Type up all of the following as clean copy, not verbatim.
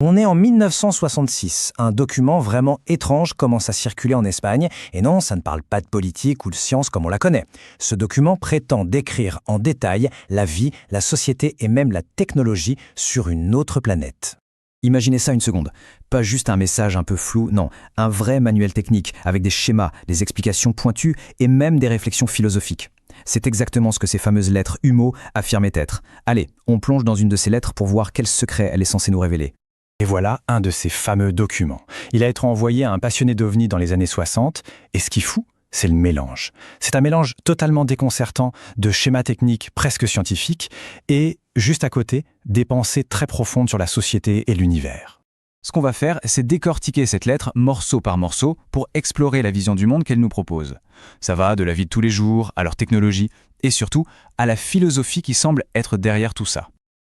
On est en 1966, un document vraiment étrange commence à circuler en Espagne, et non, ça ne parle pas de politique ou de science comme on la connaît. Ce document prétend décrire en détail la vie, la société et même la technologie sur une autre planète. Imaginez ça une seconde. Pas juste un message un peu flou, non, un vrai manuel technique, avec des schémas, des explications pointues et même des réflexions philosophiques. C'est exactement ce que ces fameuses lettres Humo affirmaient être. Allez, on plonge dans une de ces lettres pour voir quel secret elle est censée nous révéler. Et voilà un de ces fameux documents. Il a été envoyé à un passionné d'OVNI dans les années 60, et ce qui est fou, c'est le mélange. C'est un mélange totalement déconcertant de schémas techniques presque scientifiques et, juste à côté, des pensées très profondes sur la société et l'univers. Ce qu'on va faire, c'est décortiquer cette lettre morceau par morceau pour explorer la vision du monde qu'elle nous propose. Ça va de la vie de tous les jours, à leur technologie, et surtout à la philosophie qui semble être derrière tout ça.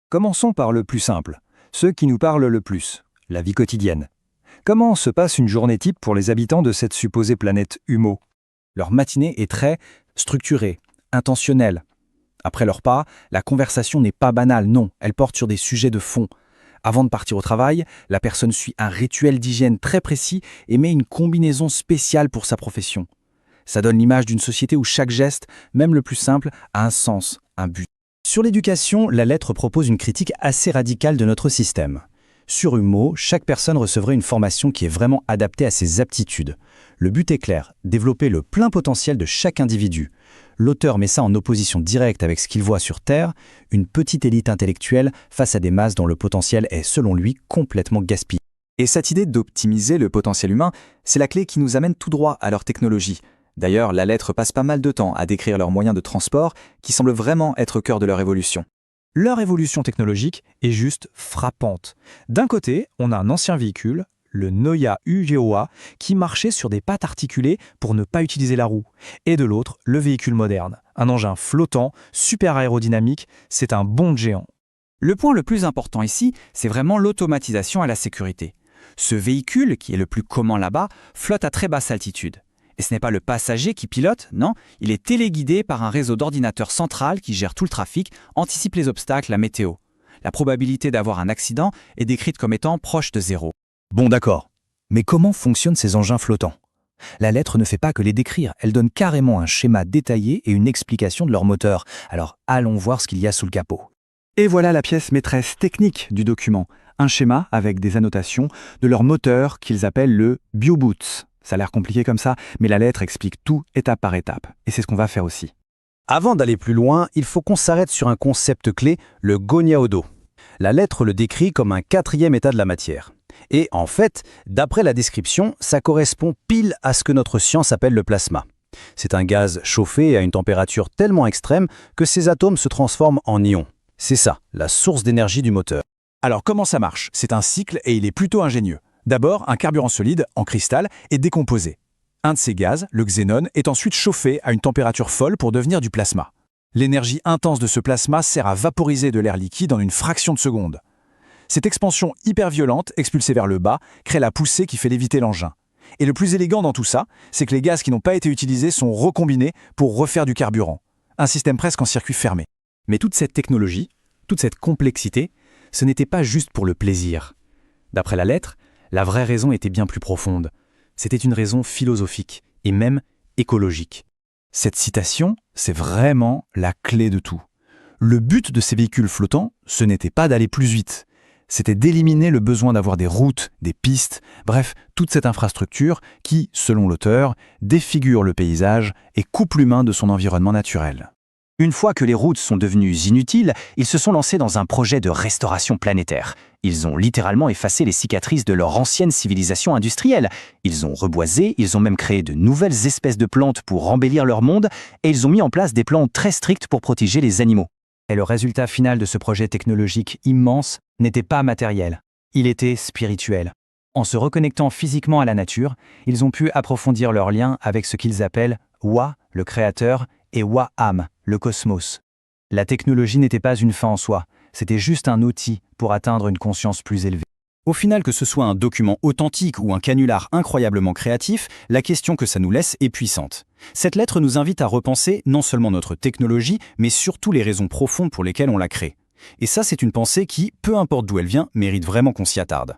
Commençons par le plus simple, ceux qui nous parlent le plus, la vie quotidienne. Comment se passe une journée type pour les habitants de cette supposée planète Humo ? Leur matinée est très structurée, intentionnelle. Après leur repas, la conversation n'est pas banale, non, elle porte sur des sujets de fond. Avant de partir au travail, la personne suit un rituel d'hygiène très précis et met une combinaison spéciale pour sa profession. Ça donne l'image d'une société où chaque geste, même le plus simple, a un sens, un but. Sur l'éducation, la lettre propose une critique assez radicale de notre système. Sur Humo, chaque personne recevrait une formation qui est vraiment adaptée à ses aptitudes. Le but est clair, développer le plein potentiel de chaque individu. L'auteur met ça en opposition directe avec ce qu'il voit sur Terre, une petite élite intellectuelle face à des masses dont le potentiel est, selon lui, complètement gaspillé. Et cette idée d'optimiser le potentiel humain, c'est la clé qui nous amène tout droit à leur technologie. D'ailleurs, la lettre passe pas mal de temps à décrire leurs moyens de transport qui semblent vraiment être au cœur de leur évolution. Leur évolution technologique est juste frappante. D'un côté, on a un ancien véhicule, le Neue UGOA, qui marchait sur des pattes articulées pour ne pas utiliser la roue. Et de l'autre, le véhicule moderne, un engin flottant, super aérodynamique, c'est un bond de géant. Le point le plus important ici, c'est vraiment l'automatisation et la sécurité. Ce véhicule, qui est le plus commun là-bas, flotte à très basse altitude. Et ce n'est pas le passager qui pilote, non, il est téléguidé par un réseau d'ordinateurs central qui gère tout le trafic, anticipe les obstacles, la météo. La probabilité d'avoir un accident est décrite comme étant proche de zéro. Bon d'accord, mais comment fonctionnent ces engins flottants ? La lettre ne fait pas que les décrire, elle donne carrément un schéma détaillé et une explication de leur moteur. Alors allons voir ce qu'il y a sous le capot. Et voilà la pièce maîtresse technique du document, un schéma avec des annotations de leur moteur qu'ils appellent le BioBoots. Ça a l'air compliqué comme ça, mais la lettre explique tout étape par étape. Et c'est ce qu'on va faire aussi. Avant d'aller plus loin, il faut qu'on s'arrête sur un concept clé, le Goniaodo. La lettre le décrit comme un 4e état de la matière. Et en fait, d'après la description, ça correspond pile à ce que notre science appelle le plasma. C'est un gaz chauffé à une température tellement extrême que ses atomes se transforment en ions. C'est ça, la source d'énergie du moteur. Alors comment ça marche ? C'est un cycle et il est plutôt ingénieux. D'abord, un carburant solide, en cristal, est décomposé. Un de ces gaz, le xénone, est ensuite chauffé à une température folle pour devenir du plasma. L'énergie intense de ce plasma sert à vaporiser de l'air liquide en une fraction de seconde. Cette expansion hyper violente, expulsée vers le bas, crée la poussée qui fait léviter l'engin. Et le plus élégant dans tout ça, c'est que les gaz qui n'ont pas été utilisés sont recombinés pour refaire du carburant. Un système presque en circuit fermé. Mais toute cette technologie, toute cette complexité, ce n'était pas juste pour le plaisir. D'après la lettre, la vraie raison était bien plus profonde. C'était une raison philosophique et même écologique. Cette citation, c'est vraiment la clé de tout. Le but de ces véhicules flottants, ce n'était pas d'aller plus vite. C'était d'éliminer le besoin d'avoir des routes, des pistes, bref, toute cette infrastructure qui, selon l'auteur, défigure le paysage et coupe l'humain de son environnement naturel. Une fois que les routes sont devenues inutiles, ils se sont lancés dans un projet de restauration planétaire. Ils ont littéralement effacé les cicatrices de leur ancienne civilisation industrielle. Ils ont reboisé, ils ont même créé de nouvelles espèces de plantes pour embellir leur monde, et ils ont mis en place des plans très stricts pour protéger les animaux. Et le résultat final de ce projet technologique immense n'était pas matériel, il était spirituel. En se reconnectant physiquement à la nature, ils ont pu approfondir leur lien avec ce qu'ils appellent Wa, le créateur, et Wa-Am, le cosmos. La technologie n'était pas une fin en soi, c'était juste un outil pour atteindre une conscience plus élevée. Au final, que ce soit un document authentique ou un canular incroyablement créatif, la question que ça nous laisse est puissante. Cette lettre nous invite à repenser non seulement notre technologie, mais surtout les raisons profondes pour lesquelles on l'a créée. Et ça, c'est une pensée qui, peu importe d'où elle vient, mérite vraiment qu'on s'y attarde.